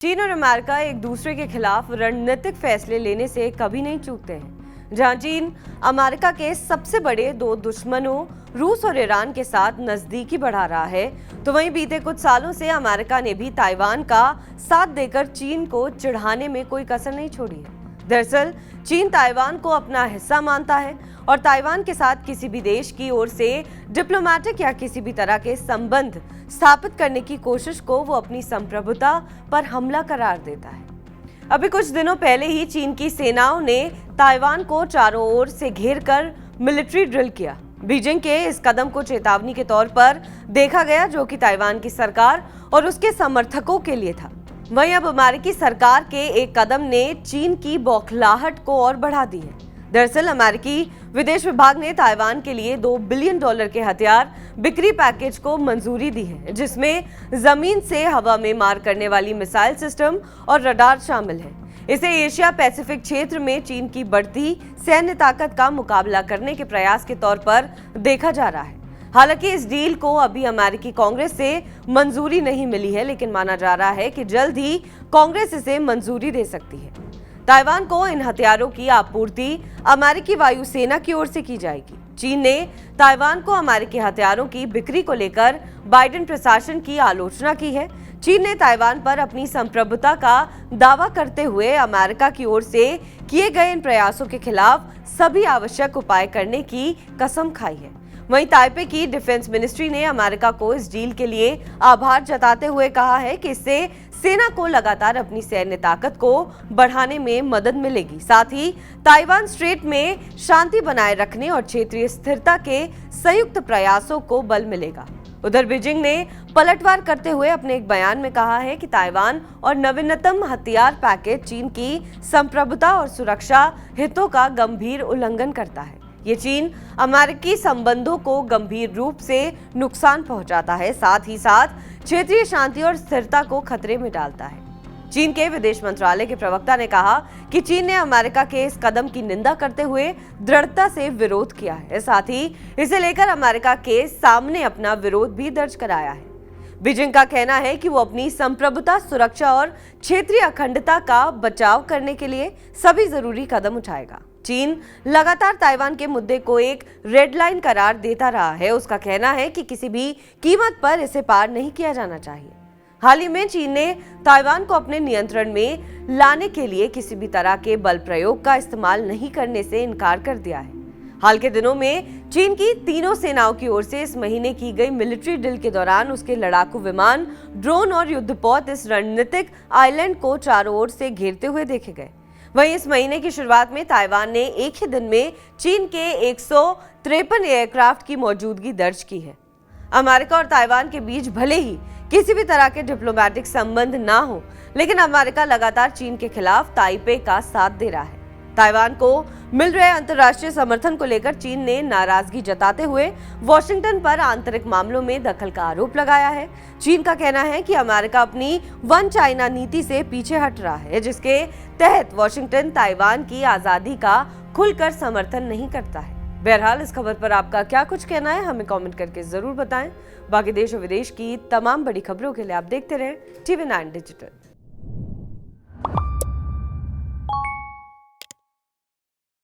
चीन और अमेरिका एक दूसरे के खिलाफ रणनीतिक फैसले लेने से कभी नहीं चूकते हैं। जहां चीन अमेरिका के सबसे बड़े दो दुश्मनों रूस और ईरान के साथ नजदीकी बढ़ा रहा है, तो वहीं बीते कुछ सालों से अमेरिका ने भी ताइवान का साथ देकर चीन को चिढ़ाने में कोई कसर नहीं छोड़ी है। दरअसल चीन ताइवान को अपना हिस्सा मानता है और ताइवान के साथ किसी भी देश की ओर से डिप्लोमेटिक या किसी भी तरह के संबंध स्थापित करने की कोशिश को वो अपनी संप्रभुता पर हमला करार देता है। अभी कुछ दिनों पहले ही चीन की सेनाओं ने ताइवान को चारों ओर से घेरकर मिलिट्री ड्रिल किया। बीजिंग के इस कदम को चेतावनी के तौर पर देखा गया, जो कि ताइवान की सरकार और उसके समर्थकों के लिए था। वहीं अब अमेरिकी सरकार के एक कदम ने चीन की बौखलाहट को और बढ़ा दी है। दरअसल अमेरिकी विदेश विभाग ने ताइवान के लिए $2 बिलियन के हथियार बिक्री पैकेज को मंजूरी दी है, जिसमें जमीन से हवा में मार करने वाली मिसाइल सिस्टम और रडार शामिल है। इसे एशिया पैसिफिक क्षेत्र में चीन की बढ़ती सैन्य ताकत का मुकाबला करने के प्रयास के तौर पर देखा जा रहा है। हालांकि इस डील को अभी अमेरिकी कांग्रेस से मंजूरी नहीं मिली है, लेकिन माना जा रहा है कि जल्द ही कांग्रेस इसे मंजूरी दे सकती है। ताइवान को इन हथियारों की आपूर्ति अमेरिकी वायुसेना की ओर से की जाएगी। चीन ने ताइवान को अमेरिकी हथियारों की बिक्री को लेकर बाइडेन प्रशासन की आलोचना की है। चीन ने ताइवान पर अपनी संप्रभुता का दावा करते हुए अमेरिका की ओर से किए गए इन प्रयासों के खिलाफ सभी आवश्यक उपाय करने की कसम खाई है। वहीं ताइपे की डिफेंस मिनिस्ट्री ने अमेरिका को इस डील के लिए आभार जताते हुए कहा है कि इससे सेना को लगातार अपनी सैन्य ताकत को बढ़ाने में मदद मिलेगी, साथ ही ताइवान स्ट्रेट में शांति बनाए रखने और क्षेत्रीय स्थिरता के संयुक्त प्रयासों को बल मिलेगा। उधर बीजिंग ने पलटवार करते हुए अपने एक बयान में कहा है कि ताइवान और नवीनतम हथियार पैकेज चीन की संप्रभुता और सुरक्षा हितों का गंभीर उल्लंघन करता है। ये चीन अमेरिकी संबंधों को गंभीर रूप से नुकसान पहुंचाता है, साथ ही साथ क्षेत्रीय शांति और स्थिरता को खतरे में डालता है। चीन के विदेश मंत्रालय के प्रवक्ता ने कहा कि चीन ने अमेरिका के इस कदम की निंदा करते हुए दृढ़ता से विरोध किया है, साथ ही इसे लेकर अमेरिका के सामने अपना विरोध भी दर्ज कराया है। बीजिंग का कहना है कि वो अपनी संप्रभुता, सुरक्षा और क्षेत्रीय अखंडता का बचाव करने के लिए सभी जरूरी कदम उठाएगा। चीन लगातार ताइवान के मुद्दे को एक रेड लाइन करार देता रहा है। उसका कहना है कि किसी भी कीमत पर इसे पार नहीं किया जाना चाहिए। हाल ही में चीन ने ताइवान को अपने नियंत्रण में लाने के लिए किसी भी तरह के बल प्रयोग का इस्तेमाल नहीं करने से इनकार कर दिया है। हाल के दिनों में चीन की तीनों सेनाओं की ओर से इस महीने की गई मिलिट्री ड्रिल के दौरान उसके लड़ाकू विमान, ड्रोन और युद्धपोत इस रणनीतिक आइलैंड को चारों ओर से घेरते हुए देखे गए। वहीं इस महीने की शुरुआत में ताइवान ने एक ही दिन में चीन के 153 एयरक्राफ्ट की मौजूदगी दर्ज की है। अमेरिका और ताइवान के बीच भले ही किसी भी तरह के डिप्लोमेटिक संबंध ना हो, लेकिन अमेरिका लगातार चीन के खिलाफ ताइपे का साथ दे रहा है। ताइवान को मिल रहे अंतर्राष्ट्रीय समर्थन को लेकर चीन ने नाराजगी जताते हुए वॉशिंगटन पर आंतरिक मामलों में दखल का आरोप लगाया है। चीन का कहना है कि अमेरिका अपनी वन चाइना नीति से पीछे हट रहा है, जिसके तहत वॉशिंगटन ताइवान की आजादी का खुलकर समर्थन नहीं करता है। बहरहाल इस खबर पर आपका क्या कुछ कहना है, हमें कमेंट करके जरूर बताएं। बाकी देश और विदेश की तमाम बड़ी खबरों के लिए आप देखते रहें TV9 डिजिटल।